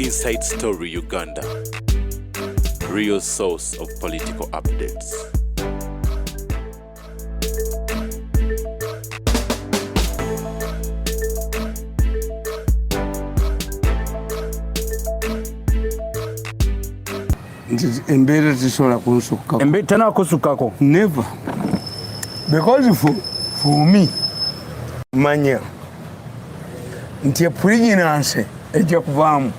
Inside Story Uganda, real source of political updates. Embeera zisobola kunsukako. Embeera tena kusukako. Never. Because for me, manya nti pregnancy ejja kuvaamu,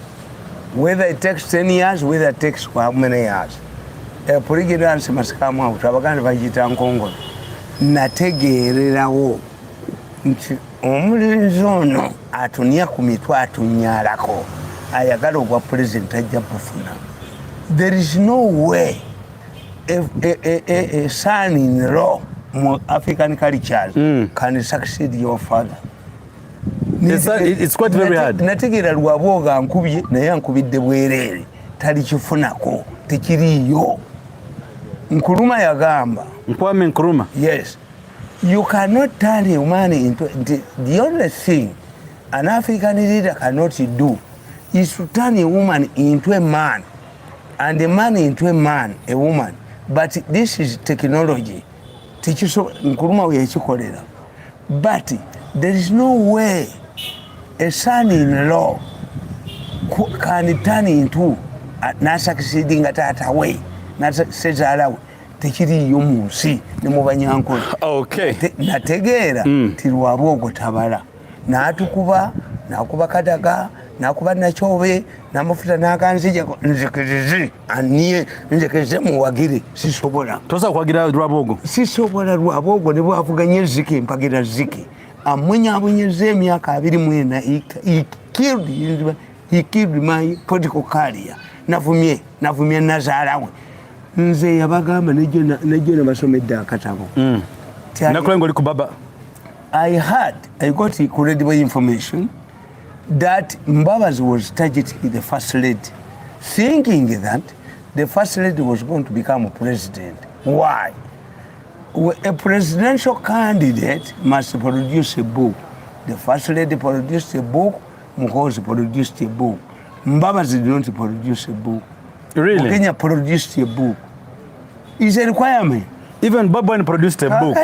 whether it takes 10 years, whether it takes how many years. Pregnancy must come out. Abaganda bagiyita nkongolo. Nategeererawo nti omulenzi ono atunya ku mitwe atunyaalako ayagala obwa president ajja bufuna. There is no way a son-in-law in African cultures can succeed your father. It's quite very hard. Nategera lwabwoga nkubye naye nkubidde bwereere tali kifunako tekiriyo. Nkuruma yagamba. Nkwame Nkuruma. Yes. You cannot turn a man into the only thing an African leader cannot do is to turn a woman into a man. And a man into a man, a woman. But this is technology. Nkuruma weyakikolera. But there is no way a son-in-law can turn into na succeeding taata we na sezaala we tekiriyo mu nsi ne mu banyankole. Okay. Nategeera ti lwabwogo tabala n'atukuba n'akuba kadaga n'akuba nakyobe n'amafuta n'akanzija nzikirizi aniye nzikirize muwagire sisobola. Tosa kwagira lwabwogo. Sisobola lwabwogo ne bwavuganye zike mpagira zike. Amwenyabwenyeze emyaka 24 he killed my political career. Navumye nazaalawe. Nze yabagamba nejjo basomedde akatabo. Nakulengo oli ku baba. I got credible information that Mbabazi was targeting the first lady, thinking that the first lady was going to become a president. Why? A presidential candidate must produce a book. The first lady produced a book, Muhoozi produced a book. Mbabazi did not produce a book. Really? Kenya produced a book. It's a requirement. Even Babwine produced a book.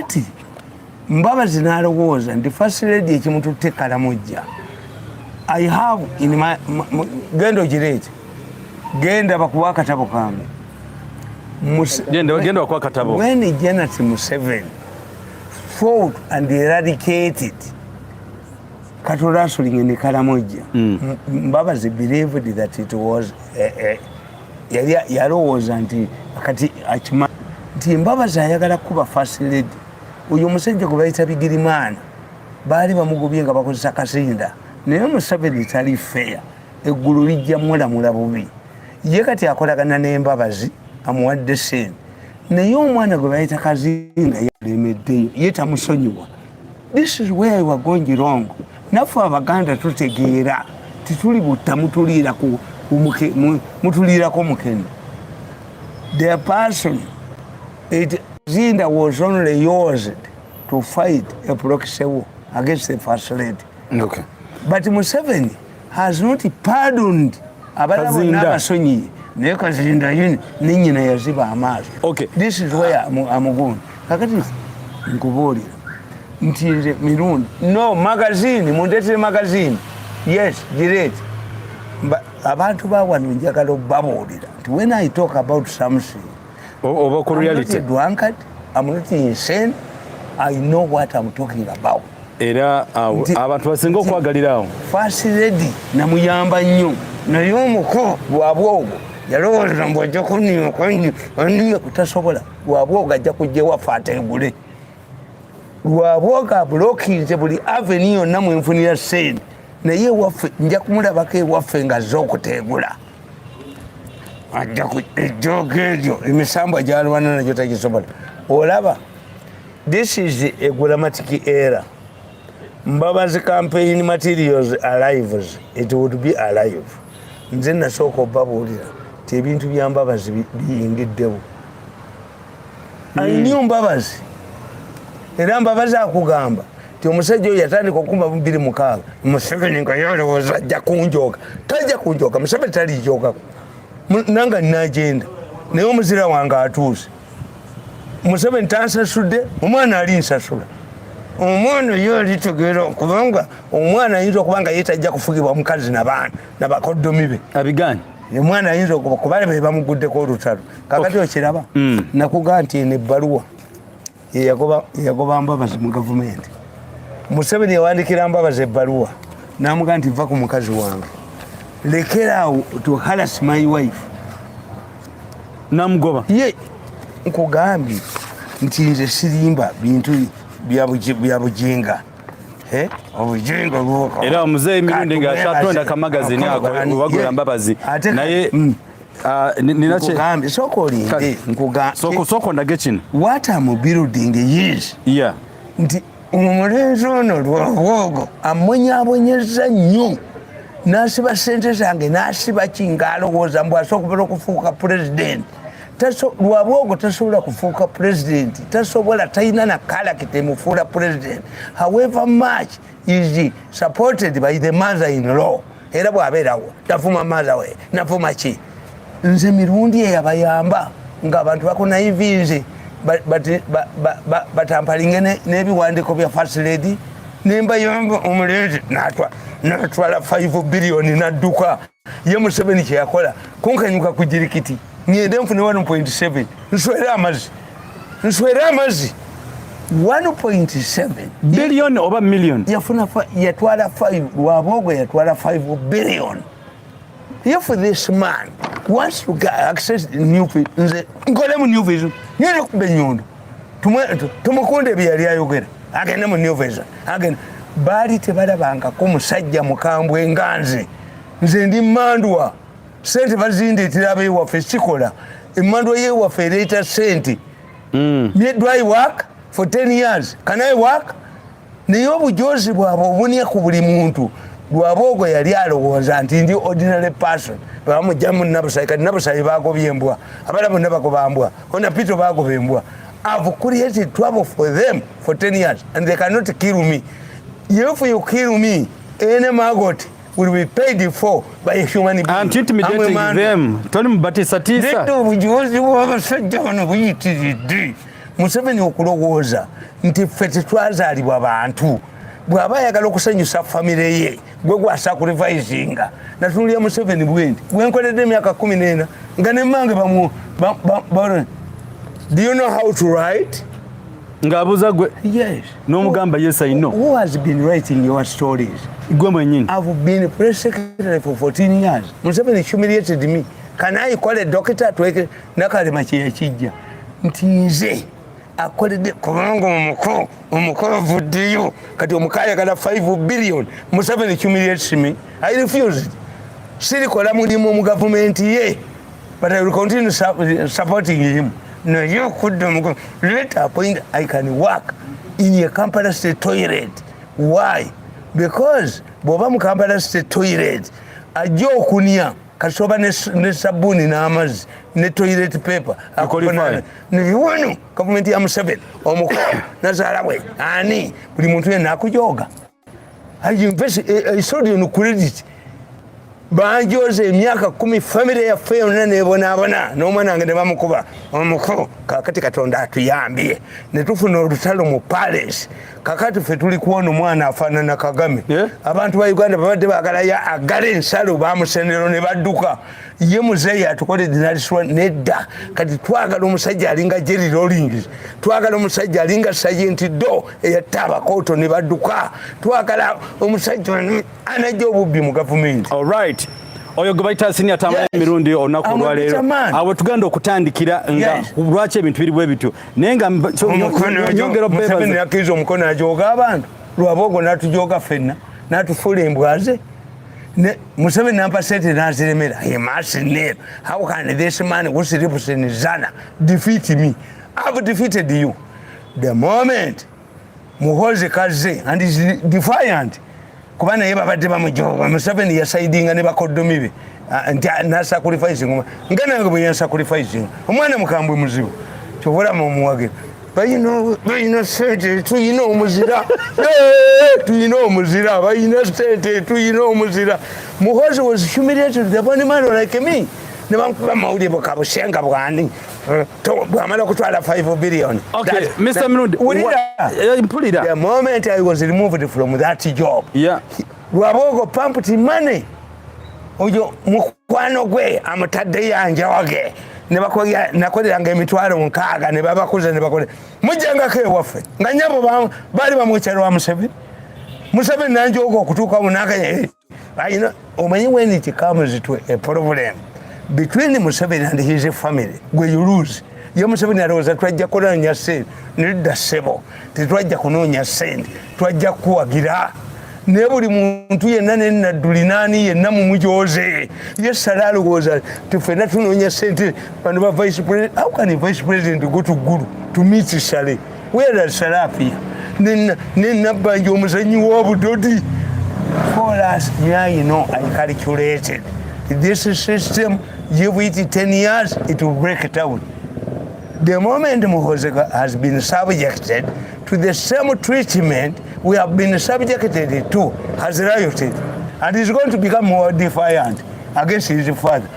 Mbabazi n'alowooza and the first lady ekimututte Karamoja. I have in my genda ogirete. Genda bakuwa akatabo kange. Genda bakuwa akatabo. When Janet Museveni fought and eradicated Katorasuling in Karamoja, Mbabazi believed that it was yalowooza nti akati akima nti Mbabazi ayagala kuba first lady. Uyu musajja gwe bayita Bigirimana baali bamugobye nga bakozesa kasinda naye Museveni tali fair eggulu lijja mulamula bubi ye kati akolagana n'Embabazi amuwadde sente naye omwana gwe bayita Kazinga yalemeddeyo ye tamusonyiwa. This is where we are going wrong. Naffe Abaganda tutegeera tituli butta mutuliirako mukene. The person Zinda was only used to fight a proxy war against the first lady. Okay. But Museveni has not pardoned abalabo n'abasonyiye. Naye Kazinda yini ninyina yaziba amaaso. Okay. This is where I'm going. Kakati nkubuulira nti nze Mirundi. No, magazine, mundeetere magazine. Yes, great. Abantu bawano njagala okubabuulira nti when I talk about something, reality. I'm not a drunkard, I'm not insane, I know what I'm talking about. Era abantu basinga okwagalirawo. First lady namuyamba nnyo naye omuko bwabwogo yalowooza mbu ajja kunniye kutasobola bwabwogo ajja kujja ewaffe ateegule. Lwabwogo abulookinze buli avenue yonna mwenfunira sente naye ewaffe nja kumulabako ewaffe ng'azze okuteegula. Ejjooga eryo emisambo gyalwana nagyo tagisobola. Olaba, this is a grammatic error. Mbabazi campaign materials arrives, it would be alive. Nze nasooka obabuulira ti ebintu bya Mbabazi biyingiddewo. I knew Mbabazi. Era Mbabazi akugamba ti omusajja oyo yatandika okumba 26 Museveni nga yalowooza ajja kunjoga tajja kunjoga Museveni talijogako nanga ninagenda naye omuzira wange atuuse Museveni tansasudde omwana ali nsasula omwana yo alitegeera kubanga omwana ayinza okuba nga yetajja kufugibwa mukazi n'abaana n'abakoddomi be abiganye omwana ayinza okuba kubale be bamuguddeko olutalo kakati okiraba nakugaa nti eno ebbaluwa yagoba Mbabazi mu gavumenti Museveni yawandikira Mbabazi ebbaluwa n'amugaa nti va ku mukazi wange lekeraawo to harass my wife namugoba ye nkugambye nti nze sirimba bintu bya bujinga obujinga bwoko era omuzeeyi Mirundi nga akyatonda kamagazini ako wagula Mbabazi naye nkugambye sooka olinde soko ndage kino what am building is nti omulenzi ono Lwabwogo amonyabonyeza nnyo n'asiba ssente zange n'asiba kinga alowooza mbu asobola okufuuka pulezidenti Lwabwogo tasobola kufuuka pulezidenti tasobola talina na kalakita emufuula pulezidenti however much is supported by the mother-in-law era bw'abeerawo tafuma mother we nafuma ki nze Mirundi eyabayamba ng'abantu bakunaivinze batampalinge n'ebiwandiiko bya first lady nembayamba omulenzi natwala 5 billion nadduka ye Museveni kyeyakola kunkanyuka ku jirikiti ngende nfune 1.7 nswere amazzi 1.7 billion oba million yatwala 5 Lwabwogo yatwala 5 billion. If this man wants to access new vision, nze nkole mu new vision nyine kuba enyondo tumukunde byali ayogera agende mu new vision agende baali tebalabangako musajja mukambwe nganze nze ndi mmandwa sente bazindeetera abeewaffe kikola emmandwa yeewaffe ereeta sente do I work for 10 years can I work naye obujozi bwabwe obunya ku buli muntu Lwabwogo yali alowooza nti ndi ordinary person bamujjamu Nabusayi kati Nabusayi bagobye embwa abala bonna bagoba mbwa ona Pito bagoba embwa I've created trouble for them for 10 years and they cannot kill me. If you kill me any maggot will be paid for by a human being. I'm intimidating them. Tony Mbatisa tisa. Leto bujuzi bw'abasajja bano buyitiridde. Museveni okulowooza nti ffe tetwazaalibwa bantu bw'aba ayagala okusanyusa famire ye gwe gwasakurivisinga natunulya Museveni bwendi bwenkoledde emyaka 14 nga nemmange do you know how to write? Ngaabuza gwe Yes. N'omugamba yes I know. Who has been writing your stories? Gwe mwennyini. I've been press secretary for 14 years. Museveni humiliated me. Can I call a doctor to nakalema kyeyakijja nti nze akoledde kubanga omukolo avuddeyo kati omukayagala 5 billion Museveni humiliates me. I refused. Sirikola mulimu mu gavumenti ye but I will continue supporting him. No, you could later point I can work in a Kampala State toilet. Why? Because bw'oba mu Kampala State toilet ajja okunya kasoba ne sabuni n'amazzi ne toilet paper akola niwano gavumenti ya Museveni omukulu nazaala we ani buli muntu yenna akujoga I sold you no credit banjoze emyaka 10 family yaffe yonna nebonaabona n'omwana wange ne bamukuba omukulu kakati Katonda atuyambye ne tufuna olutalo mu palace kakati ffe tuli kuwona omwana afaanana Kagame abantu ba Uganda babadde baagala agala ensalo bamusendero ne badduka ye muzeeyi atukoledde naliswa nedda kati twagala omusajja alinga Jerry Rawlings twagala omusajja alinga Sergeant Do eyatta abakooto ne badduka twagala omusajja anajja obubbi mu gavumenti. All right. Oyo gwe bayita senior Tamale Mirundi olunaku olwaleero awo tugenda okutandikira nga lwaki ebintu biri bwe bityo naye nga nyongera Museveni yakiriza omukono ajooga abantu Lwabwogo n'atujooga ffenna n'atufuula embwaze Museveni nampa sente n'aziremera he must never how can this man who sleeps in Zana defeat me? I've defeated you the moment Muhoozi kaze and is defiant kuba naye babadde bamujooga Museveni yasaidinga ne bakoddomi be nti nasacrificing nga nange bwe yansacrificing omwana mukambwe muzibu kyobola mu muwage bayina sente tuyina omuzira tuyina omuzira bayina sente tuyina omuzira. Muhoozi was humiliated the one man like me. Ne bankuba mawulire bukabushenga bwani bwamala kutwala 5 billion. Okay, Mr. Mirundi, mpulira. The moment I was removed from that job, Lwabogo pumped money. Oyo mukwano gwe amutadde yanja wage ne bakoya nakoleranga emitwalo 6 ne babakuza ne bakole mujjangako ewaffe nga nyabo bali bamukyalo wa Museveni nanjoga okutuuka munakanya ayina omanyi when it comes to a problem between Museveni and his family gwe you lose. Yo Museveni alowooza twajja kunoonya ssente nedda ssebo tetwajja kunoonya ssente twajja kuwagira ne buli muntu yenna nenadduli naani yenna mumujoze ye Sala alowooza tufenna tunoonya ssente bano ba vice president. How can a vice president go to Gulu to meet Sale? Where does Sale appear? Nenabbanja omuzanyi w'obudodi. For us, I calculated this system, give it 10 years, it will break down. The moment Muhoozi has been subjected to the same treatment we have been subjected to, has rioted, and is going to become more defiant against his father.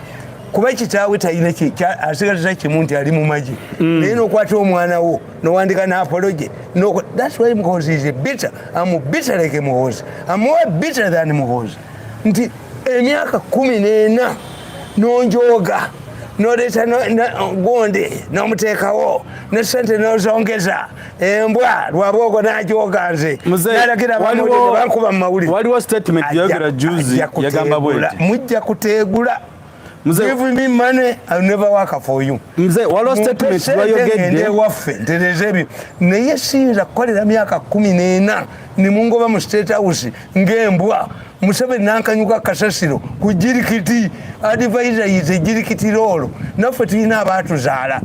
Kuba kitaawe talina asigaza kimu nti ali mu magi naye n'okwata omwana wo n'owandika n'apology. That's why Muhoozi is bitter. I'm bitter like Muhoozi. I'm more bitter than Muhoozi. Nti emyaka 14 n'onjoga n'oleeta gonde n'omuteekawo ne ssente n'ozongeza embwa Lwabogo n'ajoga nze n'alagira bankuba mu mawulire. Waliwo statement yayogera juzi yagamba bweti mujja kuteegula. Give me money, I'll never work for you. Mzee, walo statement wayogedde waffe ntereza ebyo naye siyinza kukolera myaka 14 ne mungoba mu State House ng'embwa. Museveni nankanyuka kasasiro ku jirikiti advisor yize jirikiti lolo naffe tulina abaatuzaala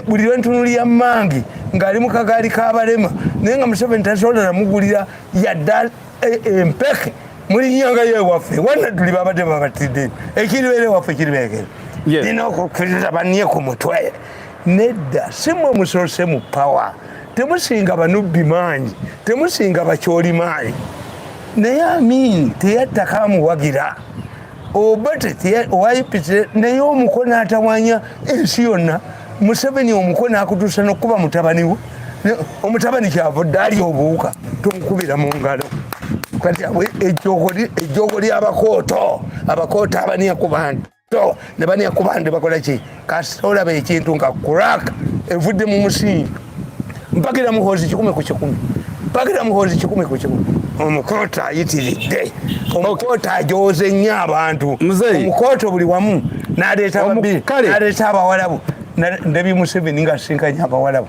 buli lwentunulya mangi ng'ali mu kagaali k'abalema naye nga Museveni tasobola namugulira yadda empeke muri nyanga yewaffe wana tuli babadde babatidde ekiriwere waffe kiribeekere nina okukkiriza bannie ku mutwe nedda simwe musoose mu power temusinga banubbi maanyi temusinga bakyoli maanyi naye Amin teyattaka amuwagira oba owayipitire naye omukono atawanya ensi yonna. Museveni omukono akutuusa n'okkuba mutabani we omutabani kyavudde ali obuwuka tomukubira mu ngalo. Kati ejjogo ly'abakooto abaniya ku bantu ne baniya ku bantu bakola ki kasita olaba ekintu nga crack evudde mu musingi mpagira Muhoozi 10 ku 10 mpagira Muhoozi 10 ku 10. Omukoota ayitiridde omukoota ajoze nnyo abantu omukoota buli wamu n'aleeta ababiri n'aleeta abawalabu Ndebi Museveni nga sinkanya abawalabu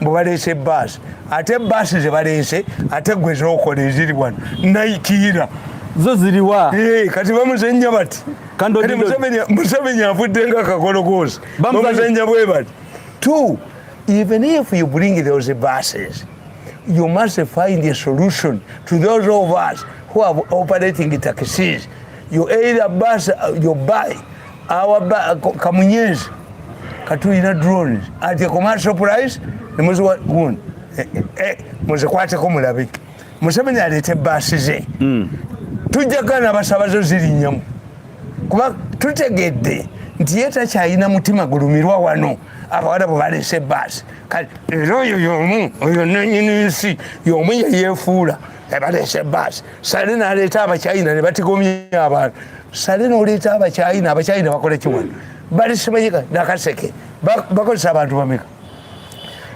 mbu baleese ebbaasi ate ebbaasi ze baleese ate gwe zookola eziri wano nayikiira zo ziriwa kati bamuzenya bati Museveni afudde nga kakologozi bamuzenya bwe bati. 2, even if you bring those buses, you must find a solution to those of us who are operating taxis. You either bus, you buy our Kamunyezi katulina drones at a commercial price ne muzi wun muzikwateko mulabe. Museveni aleete bbaasi ze tujjagana basabazo zirinnyamu kuba tutegedde nti ye takyalina mutima gulumirwa wano abawalabu baleese bbaasi kati era oyo y'omu oyo nannyini nsi y'omu yeyeefuula baleese bbaasi. Sale n'aleeta abakyayina ne batigomya abantu. Sale n'oleeta abakyayina bakola kiwano bali simanyiga nakaseke bakozesa abantu bameka.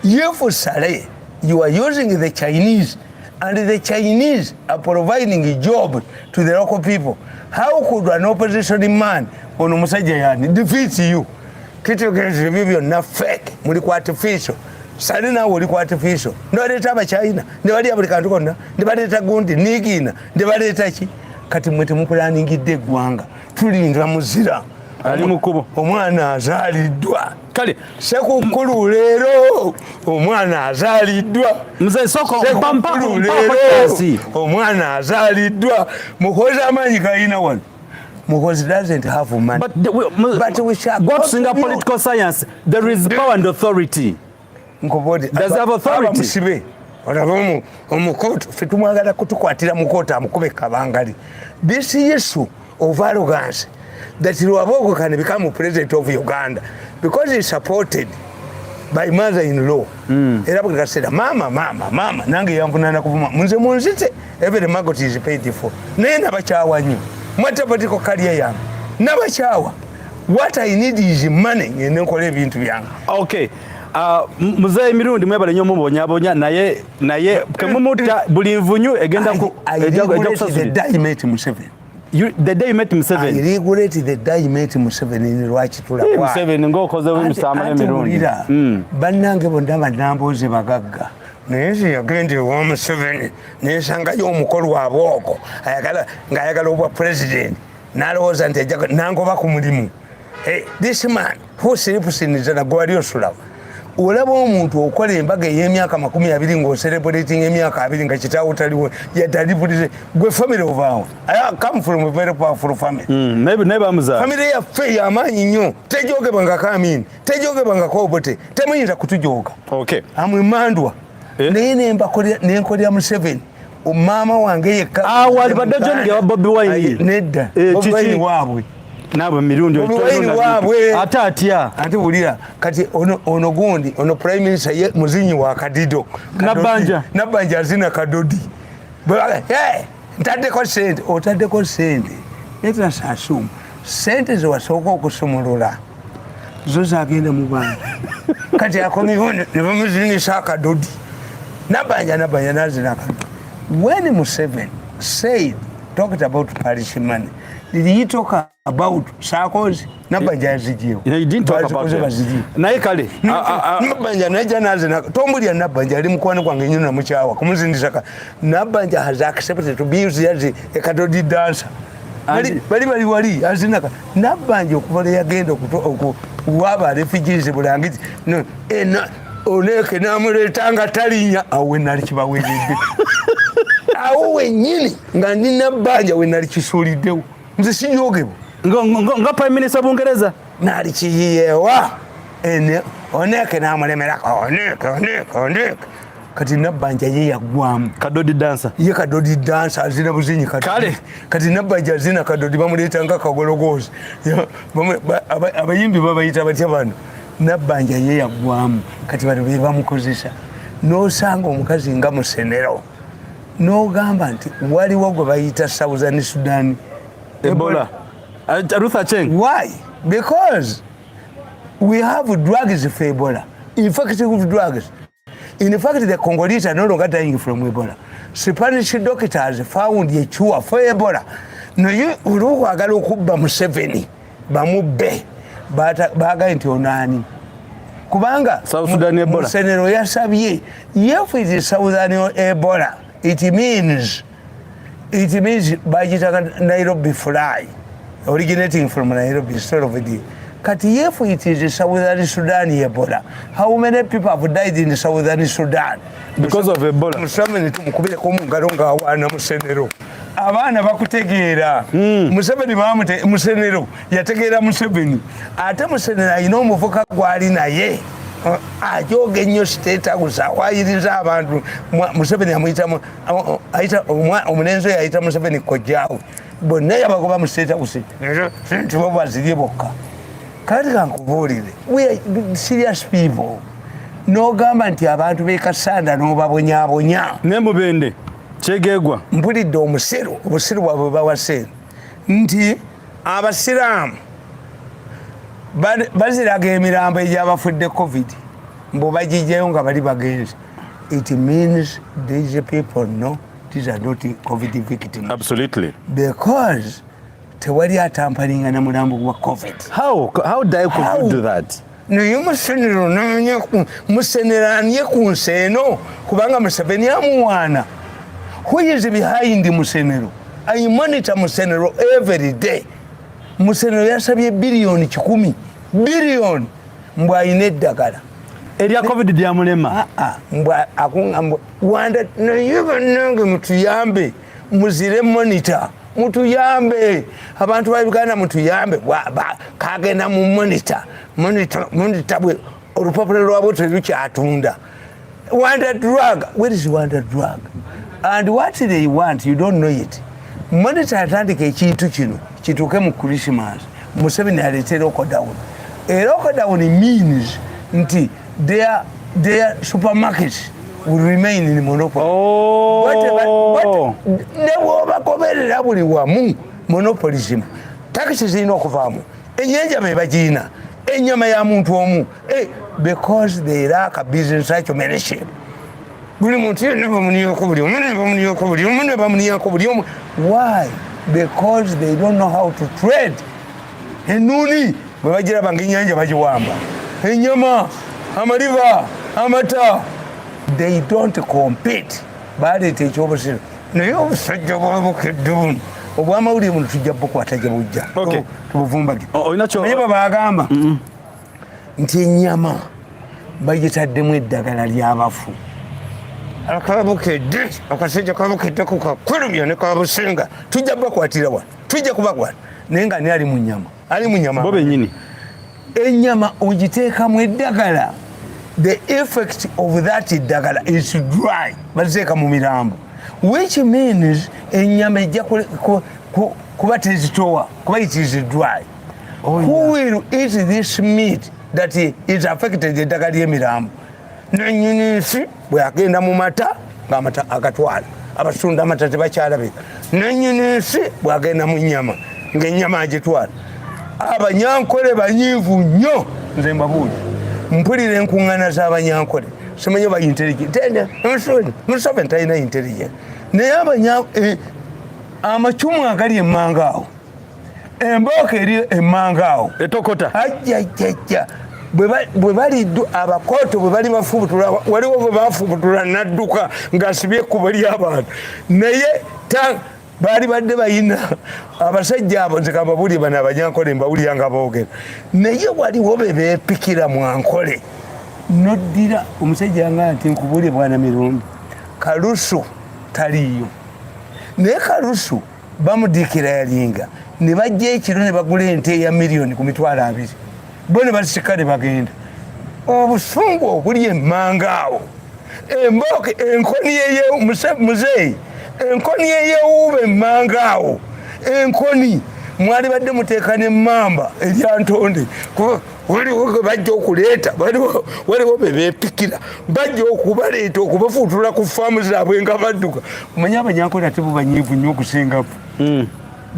If Sale you are using the Chinese and the Chinese are providing a job to the local people, how could an opposition man on omusajja yani defeat you? Kitugeze bibyo na fake muli kwa artificial. Sale nawe oli kwa artificial ndaleeta abachina ndebali buli kantu konna ndebaleeta gundi nigina ndebaleeta ki kati mwete mukulaningidde eggwanga tulinda muzira ali mukubo omwana azaliddwa kale sekukulu leero omwana azaliddwa mzee soko pampako omwana azaliddwa Muhoozi amanyi kayina wano. Muhoozi doesn't have money but we shall go to political science. There is power and authority. nkobodi does have authority musibe olabomu omukoto fetumwagala kutukwatira mukota amukube kabangali. This issue of arrogance that Luabogo can become president of Uganda because he's supported by mother-in-law. Era bwekasera mama nange yanvunana kuvuma munze munzite every maggot is paid for. Naye nabakyawa nnyo mwata political career yange nabakyawa. What I need is money ngende nkola ebintu byange. Okay. Muzeeyi Mirundi mwebale nnyo mubonyabonya naye kemumuta buli nvunyu egenda ku the day you met Museveni. The day you met Museveni. I regulate the day you met Museveni in Lwaki Tulakwa. Museveni ngokoze Tamale Mirundi. Bannange bonna namboze bagagga. Naye yagende wa Museveni nesanga y'omukolo wabwoko ng'ayagala obwa president n'alowooza nti ajja nangoba ku mulimu. Hey, this man who sleeps in his gwali osulawo. Olaba omuntu okola embaga ey'emyaka 20 ng'ocelebrating emyaka 2 nga kitaawo taliwo yatalipulize gwe family of ours. I come from a very powerful family. Neba muza. Family yaffe y'amaanyi nnyo tejogebwanga kaamini tejogebwanga kobote temuyinza kutujooga. Okay. Amwemandwa naye nenkolera Museveni maama wange yekka. Wali badde John wa Bobi Wine. Nedda Bobi Wine waabwe. Nabo Mirundi ate atya ate wulira kati ono gundi ono prime minister ye muzinyi wa Kadido Nabanja azina Kadodi ntaddeko sente otaddeko sente neta sasumu sente zewasooka okusumulula zo zagenda mu bantu kati akomiwo ne bamuzinyisa Kadodi Nabanja nazina Kadodi. When Museveni said talked about parish money, did he talk about Sarkozy? Nabanja yazijiyo. He didn't talk about it. Naye kale. Nabanja naja nazina. Tombuli ya Nabanja ali mukwano kwange nnyo na mukyawa. Kumuzindisaka. Nabanja has accepted to be used as a Kadodi dancer. Bali wali azinaka. Nabanja okuvala yagenda okuwaba refugees bulangiti. No. Oleke namuletanga talinya awe nali kibaweredde. Awo wenyini nga nina Nabanja we nali kisuuliddewo nze sijogebwa nga prime minister Bungereza nali kiyiyewa oneke namulemerako oneke kati Nabanja ye yagwamu Kadodi dancer azina buzinyi kati Nabanja azina Kadodi bamuleetanga kagologozi abayimbi babayita batya bano Nabanja ye yagwamu kati bano be bamukozesa n'osanga omukazi nga Musenero n'ogamba nti waliwo gwe bayita Southern Sudan Ebola. Ruth Acheng. Why? Because we have drugs for Ebola. Effective drugs. In fact, the Congolese are no longer dying from Ebola. Spanish doctors found a cure for Ebola. No, you agala okubba Museveni bamubbe baga nti onani. Kubanga South Sudan Ebola. Musenero yasabye if it is Southern Ebola, it means bagitaka Nairobi fly, originating from Nairobi instead of the kati if it is Southern Sudan Ebola. How many people have died in Southern Sudan because of Ebola? Museveni tumukubire ko mungalo nga awana Musenero abaana bakutegeera Museveni bamute Musenero yategeera Museveni ate Musenero ayina omuvuka gwali naye ajoge nnyo state agusa wayiriza abantu Museveni amuyita omunenzo yayita Museveni kojjaawe bonna yabagoba mu state agusi nti bo bazirye bokka kati kankubuulire we are serious people n'ogamba nti abantu beekasanda n'obabonyabonya ne mubende kyegegwa mpulidde obusiru bwabwe bawase nti abasiraamu baziraga emirambo egyabafudde COVID mbo bagijjayo nga bali bagenzi. It means these people know these are not COVID victims. Absolutely. Because tewali atampalinga na mulambo gwa COVID. How do you do that? Naye Musenero nanya museneranye ku nseeno kubanga Museveni amuwaana. Who is behind Musenero? I monitor Musenero every day. Musenero yasabye billion 10 billion mbwa ayina eddagala erya COVID lyamulema mbwa akungamba wanda naye bannange mutuyambe muzire monitor mutuyambe abantu ba Uganda mutuyambe kagenda mu monitor bwe olupapula lwabwe terukyatunda. Wonder drug, where is wonder drug? And what they want, you don't know it. Monitor atandika ekintu kino kituuke mu Christmas, Museveni aleete lockdown. A lockdown means nti their supermarkets will remain in monopoly. Oh. Ne bw'obagoberera buli wamu monopolism. Takisi zirina okuvaamu. Ennyanja bagiina. Ennyama ya muntu omu. Because they lack a business acumenation. Buli muntu yenna bamuniyako buli omu ne bamuniyako buli omu ne bamuniyako buli omu. Why? Because they don't know how to trade. Ennuuni bwe bagiraba ng'ennyanja bagiwamba. Ennyama, amaliba, amata. They don't compete. Baleeta ekyobusiro. Naye obusajja bwabukedde buno. Obwamawulire buno tujja bukwata gye bujja. Tubuvumbage. Naye babagamba nti ennyama bagitaddemu eddagala ly'abafu. Akabukedde, akasajja kabukedde ku kakulumya ne kabusenga. Tujja bakwatira wano. Tujja kubakwata. Naye nga ni ali mu nnyama. Ali mu nnyama. Bo bennyini. Ennyama ogiteekamu eddagala. The effect of that eddagala is dry. Baziteeka mu mirambo. Which means ennyama ejja kuba tezitowa. Kuba it is dry. Who will eat this meat that is affected eddagala ly'emirambo? Nannyini bwe agenda mu mata ng'amata agatwala. Abasunda amata tebakyalabika. Nannyini bwe agenda mu nnyama ng'ennyama agitwala. Abanyankole banyiivu nnyo nze mbabuulira. Mpulira enkuŋŋaana z'abanyankole simanyi ba intelligent. Museveni talina intelligent. Naye amacumu agali emmanga awo, embooko eri emmanga awo etokota ajjajjajja bwe bali abakooto bwe bali bafubutula, waliwo bwe bafubutula nadduka ng'asibye ekkubo ly'abantu. Naye baali badde bayina abasajja abo nze kababuli bano abanyankole mbawulira nga boogera. Naye waliwo be beepikira mwankole noddira omusajja nga nti nkubulye bwana Mirundi, Kalusu taliyo. Naye Kalusu bamudiikira yalinga ne bajja ekiro ne bagula ente ya miliyoni ku mitwalo 2. Bo ne basika ne bagenda. Obusungu obuli emmanga awo, embooke enkoni muzeeyi, enkoni eyewuuba emmanga awo, enkoni mwali badde muteeka n'emmamba eryantonde. Waliwo ge bajja okuleeta, waliwo be beepikira bajja okubaleeta okubafuutula ku faamu zaabwe nga badduka. Omanye abanyankole ate bo banyiivu nnyo okusingapo.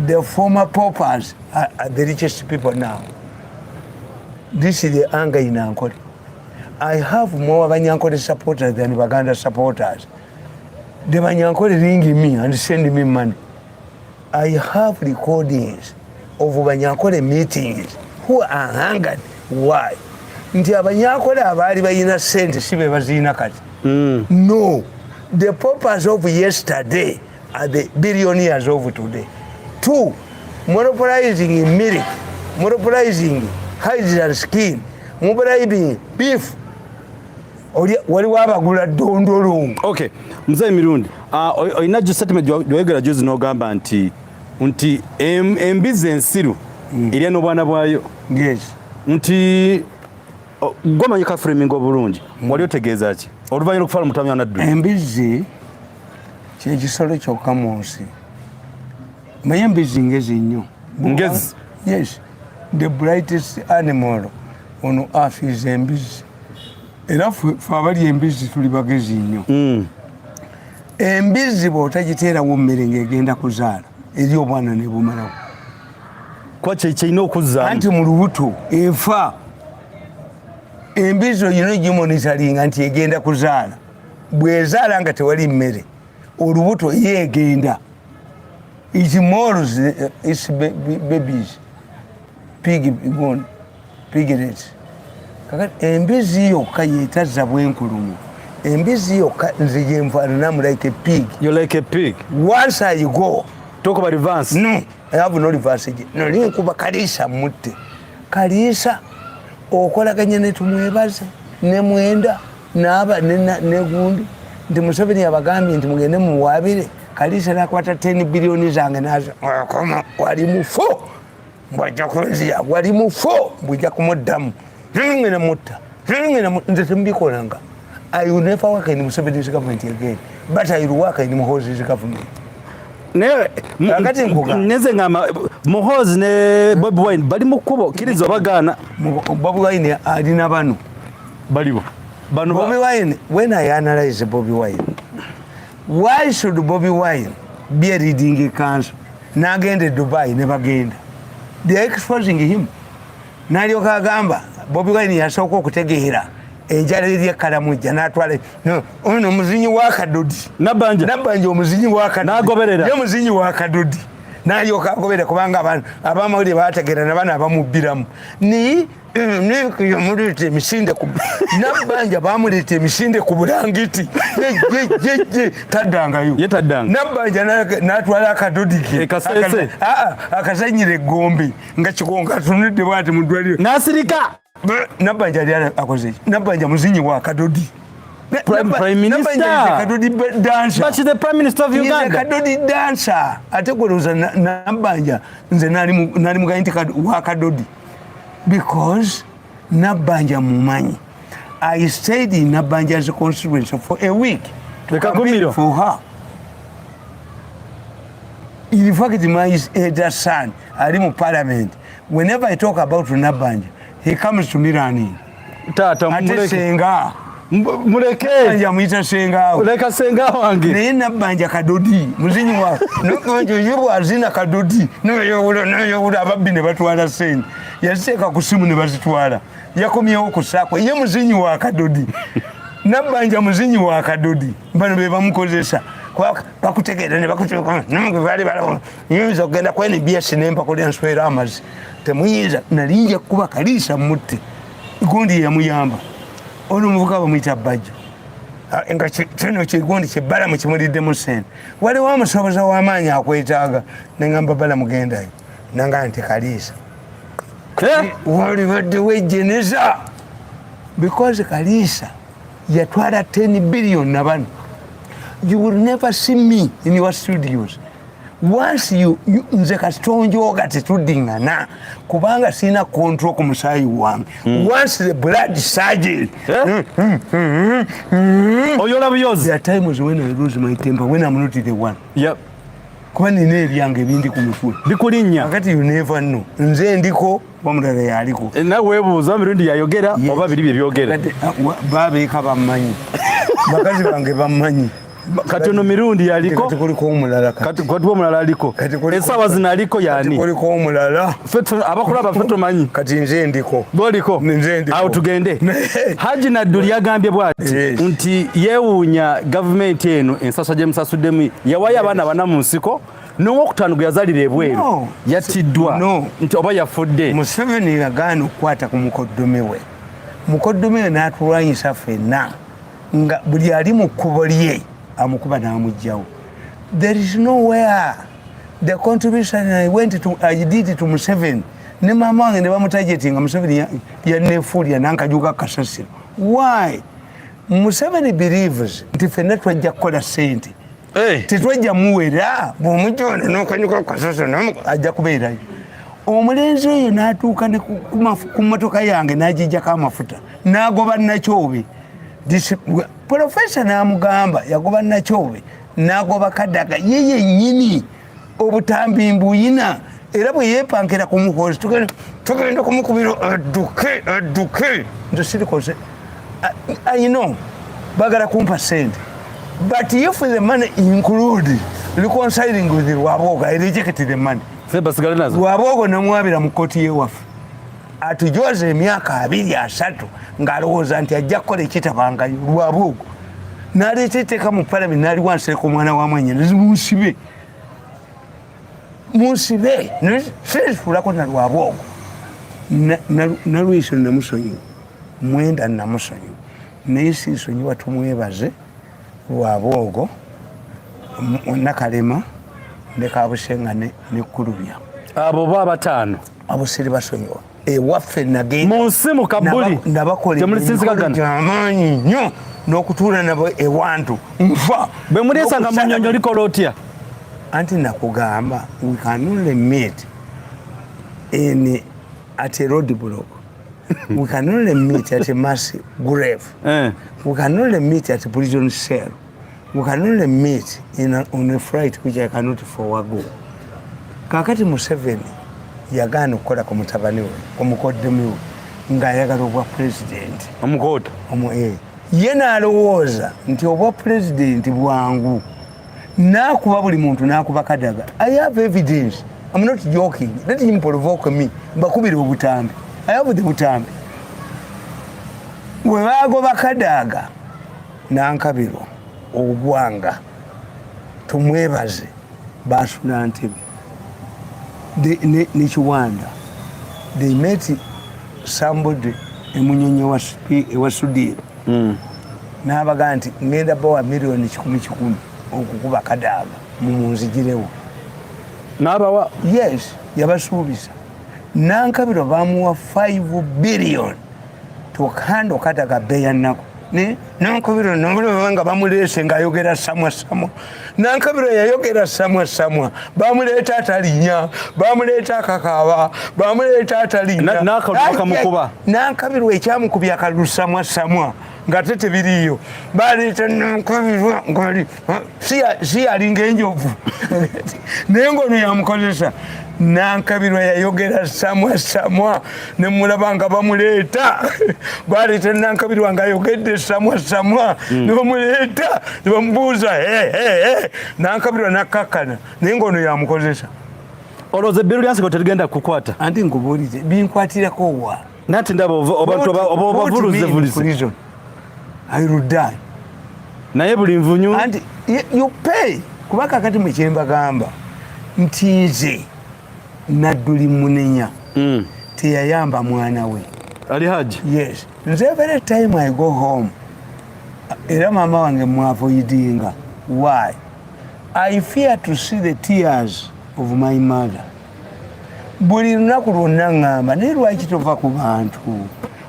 The former paupers are the richest people now. This is the anger in Ankole. I have more Banyankole supporters than Baganda supporters. The Banyankole ringing me and sending me money. I have recordings of Banyankole meetings who are angered. Why? Nti Abanyankole abali bayina sente sibe bazina kati. No. The paupers of yesterday are the billionaires of today. 2. Monopolizing in milk, monopolizing hides and skin, monopolizing beef. Waliwo abagula dondolo. Okay, Mzee Mirundi, olina statement gy'oyogera juzi n'ogamba nti embizi ensiru erya n'obwana bwayo. Yes. Nti gwomanyi ka framing obulungi wali otegeeza ki oluvannyuma lw'okufaala mutamya naddu? Embizi kyekisolo kyokka mu nsi. Manyi embizi ngezi nnyo. Ngezi? Yes. The brightest animal on earth is embizi. Era ffe abali embizi tuli bagezi nnyo. Embizi bw'otagiteerawo mmere ng'egenda kuzaala eri obwana ne bumalawo. Kuba kyeyina okuzaala. Anti mu lubuto efa. Embizi olina ogimonitalinga nti egenda kuzaala. Bw'ezaala nga tewali mmere, olubuto yeegenda. It molds its babies. Piglets. Kakati embizi yokka yeetazza bwenkulumu. Embizi yokka nze gye nfaananamu like a pig. You like a pig? Once I go. Talk about reverse. No, I have no reverse. No, ninkuba Kaliisa mutte. Kaliisa okolaganye ne tumwebaze ne Mwenda n'aba ne Gundi nti Museveni abagambye nti mugende muwaabire. Kaliisa nakwata 10 billion zange nazo. Koma wali mufo. Mbwajja kunzia wali mufo mbujja kumuddamu. Ngene mutta. nze tembikolanga. I will never work in Museveni's government again, but I will work in Muhoozi's government. Neze ngama Muhoozi ne Bobi Wine bali mu kkubo kirizo bagaana. Bobi Wine alina bano balibo. Bobi Wine, when I analyze Bobi Wine, why should Bobi Wine be a reading council? Nagende Dubai, never gained. They are exposing him. Nalyo kagamba Bobi Wine yasooka okutegeera enjala eri Karamuja n'atwala ono omuzinyi wa Kadodi Nabanja omuzinyi wa Kadodi n'agoberera ye muzinyi wa Kadodi n'alyoka agoberera kubanga abamawulire baategeera n'abaana abamubbiramu ni yamuleta emisinde ku Nabanja baamuleeta emisinde ku bulangiti taddangayo Nabanja n'atwala Kadodi ke akazanyira eggombe nga kikonga atunudde bw'ati mu ddwaliro n'asirika. Nabanja ali akoze Nabanja muzinyi wa Kadodi. Prime Minister. Kadodi dancer. But she's the Prime Minister of Uganda. He's a Kadodi dancer. Ate gweruza Nabanja nze nali mugainti wa Kadodi. Because Nabanja mumanyi. I stayed in Nabanja's constituency for a week. For her. In fact, my elder son, ali mu parliament. Whenever I talk about Nabanja, he comes to me running. Tata ate senga muleke anja muita senga uleka senga wange ne Nabanja Kadodi muzinyi wa nokonjo yubu azina Kadodi no ababbi ne batwala sente yaseka ku simu ne bazitwala yakomyewo ku sako ye muzinyi wa Kadodi Nabanja muzinyi wa Kadodi bano be bamukozesa bakutegeera ne bakutuka nange bali balawo yinza okugenda ku NBS nempa ku enswera amazi temuyinza nalinja kuba Kalisa mutte gundi yamuyamba ono muvuka bamuyita Bajjo nga kino kigundi kibbala mu kimulidde mu sente waliwo omusoboza w'amaanyi akwetaaga nengamba bala mugendayo nanga nti Kalisa wali badde wejjeneza because Kalisa yatwala 10 billion na bano. You will never see me in your studios. Once you nze kastonjo gati tudingana kubanga sina control ku musayi wange. Once the blood surges oyola buyozi. There are times when I lose my temper when I'm not the one. Yep. Kuba nina ebyange bindi ku mutwe bikulinnya akati you never know nze ndiko wamulala yaliko nawe weebuuza Mirundi yayogera oba biri bye byogera babeeka bammanyi bakazi bange bammanyi kati ono Mirundi yaliko kati kuliko omulala kati omulala aliko esawa zino aliko yani kuliko omulala abakulaba ffe tumanyi kati nze ndiko boliko awo tugende Haji Nadduli yagambye bw'ati nti yeewuunya gavumenti eno ensasa gye musasuddemu yawayo abaana bana mu nsiko n'owokutaano gwe yazaalira ebweru yatiddwa nti oba yafudde. Museveni yagaana okukwata ku mukoddomi we mukoddomi we n'atulwanyisa ffenna nga buli ali mu kkubo lye amukuba n'amugjawo. There is nowhere the contribution I did to Museveni ne mama wange ne bamutajetinga Museveni yanneefuulira nankajuka kasasiro. Why? Museveni believes nti ffenna twajja kukola ssente tetwajja muwera bw'omujona n'okanyuka kasasiro ajja kubeerayo. Omulenzi oyo n'atuuka ne ku mmotoka yange n'agijjako amafuta n'agoba Nakyobe. Profesa n'amugamba yagoba Nakyobe n'agoba Kadaga ye yennyini obutambi mbuyina era bwe yeepankira ku Muhoozi tugenda kumukubira adduke nze sirikoze. I know bagala kumpa sente but if the money include reconciling with Lwabogo I reject the money. Lwabogo namwabira mu kkooti y'ewaffe atujoze emyaka 2-3 ng'alowooza nti ajja kukola ekitabangayo Lwabogo n'aleeta etteeka mu palamenti n'ali wansereka omwana wa Mwanyinazi munsibe sirifulako na Lwabogo Nalwiso namusonyiwa Mwenda namusonyiwa naye sinsonyiwa tumwebaze Lwabogo Nakalema ne Kabusenga ne Kulubya abo baba 5 abo siri basonyiwa ewaffe nagenda mu nsi mu Kabuli nabakola amaanyi nnyo n'okutuula nabo ewantu nfa bwe muliesanga mu nnyonyo likola otya anti nakugamba we can only meet at a road block We can only meet at a mass grave. We can only meet at a prison cell. We can only meet on a flight which I cannot forego. Kakati Museveni yagana okukola ku mutabani we omukoddemu ng'ayagala obwa president. Omukodo Ye n'alowooza nti obwa president bwangu n'akuba buli muntu n'akuba Kadaga. I have evidence. I'm not joking. Let him provoke me. Mbakubire obutambi. I have the butambi. Bwe baagoba Kadaga n'ankabirwa obwanga tumwebaze baasula Ntebe ne Kiwanda. They met somebody emunyonyi ewa Sudiro n'abaga nti ngenda bawa miliyoni 10 okukuba Kadaga mumunzigirewo n'abawa. Yes, yabasuubiza. Nankabirwa bamuwa 5 billion tukando Kadaga beya nako Nankabirwa nga bamuleese ng'ayogera samwa. Nankabirwa yayogera samwa bamuleeta atalinya, bamuleeta akakaaba, bamuleeta atalinya. Nankabirwa ekyamukubya akalulu samwa nga tebiriiyo. Baleeta Nankabirwa ngali si alinga enjovu naye ng'ono yamukozesa. Nankabirwa yayogera samwa ne mulaba nga bamuleeta. Baleeta Nankabirwa nga ayogedde samwa ne bamuleeta ne bamubuuza Nankabirwa n'akkakkana naye ng'ono yamukozesa. Olowooza ebbeeru lyansi nga terigenda kukwata? Anti nkubuulize binkwatirako wa? Nati ndaba obavuluze. I will die. Naye buli nvunyu. And you pay. Kuba kakati mwe kye mbagamba nti nze Nadduli Munenya teyayamba mwana we. Ali Haji? Yes. Nze every time I go home era mama wange mwavoidinga. Why? I fear to see the tears of my mother. Buli lunaku lwonna ngamba naye lwaki tova ku bantu?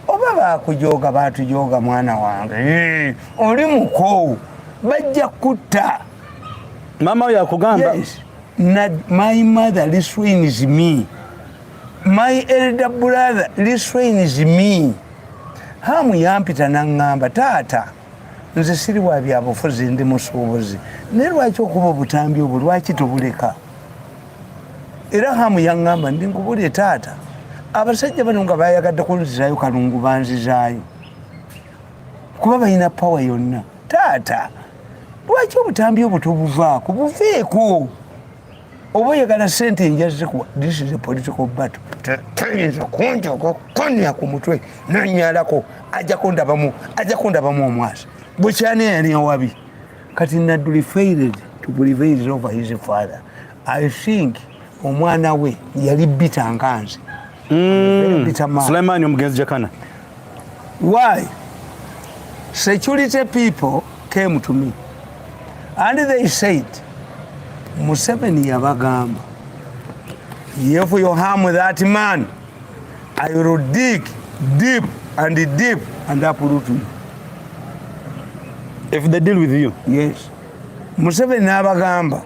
Oba baakujooga baatujooga mwana wange oli muko bajja kutta. Mama we akugamba? Yes. My mother restrains me. My elder brother restrains me. Hamu yampita n'angamba taata nze siri wa byabufuzi ndi musuubuzi naye lwaki okuba obutambi obwo lwaki tobuleka? Era hamu yaŋŋamba ndi nkubulye taata abasajja bano nga bayagadde kunzizaayo kalungu banzizaayo kuba balina pawa yonna. Taata lwaki obutambi obwo tobuvaako? Buveeko. Oba oyagala ssente njazikuwa. This is a political battle. Tayinza kunjoga konya ku mutwe nanyalako ajja kundabamu omwasi. Bukyane yali awabi. Kati Nadduli failed to prevail over his father. I think omwana we yali bitter nkanzi. Suleiman omugenzi Jakana. Why? Security people came to me and they said, Museveni yabagamba, if you harm that man, I will dig deep and uproot you. If they deal with you? Yes. Museveni nabagamba,